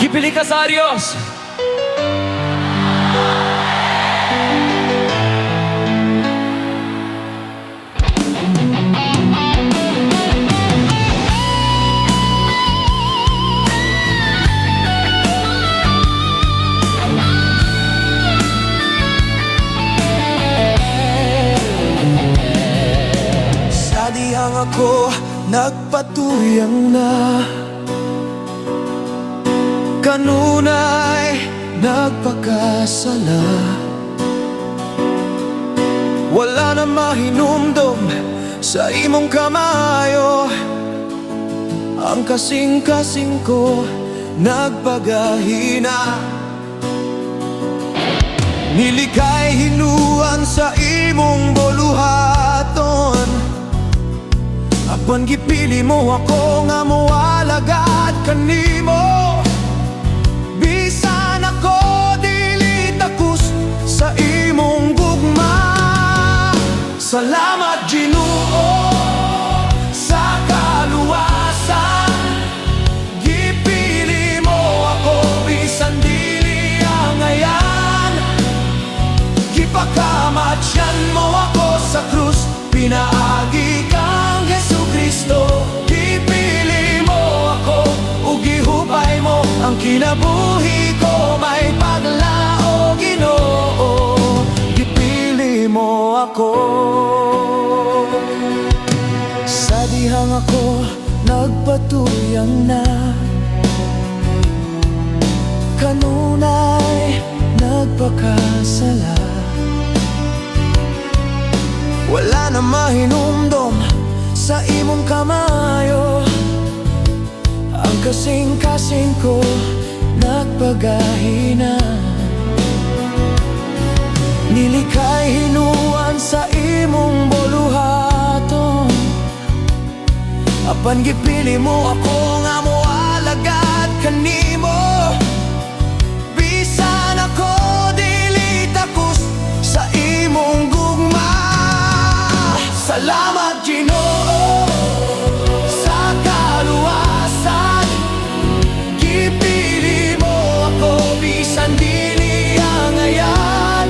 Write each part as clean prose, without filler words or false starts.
Gipili ka sa Diyos. Sa dihang ako nagpatuyang na, kanunay nagpakasala. Wala na mahinumdom sa imong kamayo, ang kasing-kasing ko nagpagahina. Nilikay hinuan sa imong boluhaton, apan gipili mo ako nga moalagad kanimo. Bisan ako dili takus sa imong gugma. Salamat Ginoo sa kaluwasan, gipili mo ako bisan dili angayan. Gipakamatyan mo ako sa krus, pinaagi kang Jesucristo. Gipili mo ako ug gihupay mo ang kinabuhi ko, may paglao Ginoo. Gipili mo ako. Sa dihang ako nagpatuyang na, kanunay nagpakasala. Wala na mahinumdom sa imong kamayo, ang kasing-kasing ko nagpagahina. Nilikay hinuan sa imong boluhaton, apan gipili mo ako nga moalagad kanimo. Bisan ako dili takus sa imong gugma. Salamat Ginoo sa kaluwasan, gipili mo ako bisan dili angayan.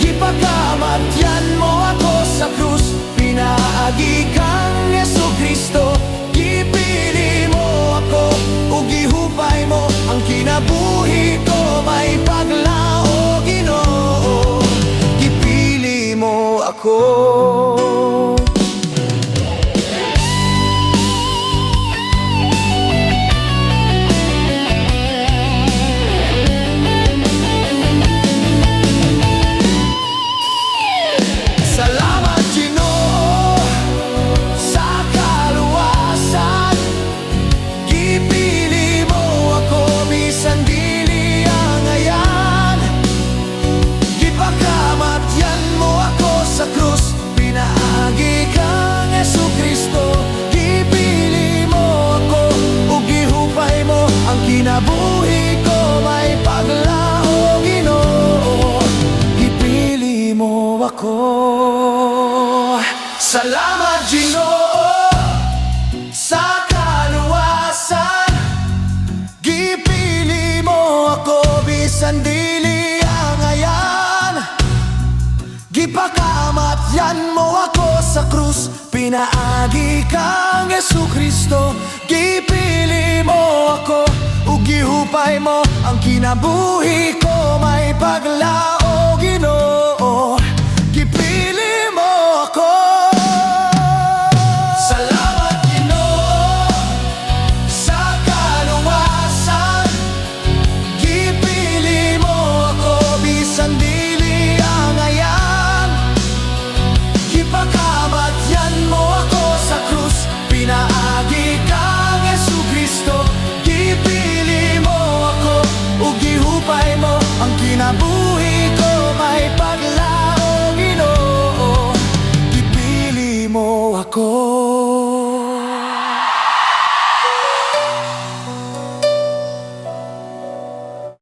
Gipakamatyan mo ako sa krus, pinaagi kang Jesucristo. Gipili mo ako ug gihupay mo ang kinabuhi ko, may paglao Ginoo. Gipili mo ako. Salamat Ginoo sa kaluwasan, gipili mo ako bisan dili angayan. Gipakamatyan mo ako sa krus, pinaagi kang Jesucristo. Gipili mo ako ug gihupay mo ang kinabuhi ko, may paglao Ginoo. Gipili mo ako. Salamat Ginoo sa kaluwasan, gipili mo ako bisan dili angayan. Gipakamatyan mo ako sa krus, pinaagi kang Jesucristo. Gipili mo ako ug gihupay mo ang kinabuhi ko, may paglao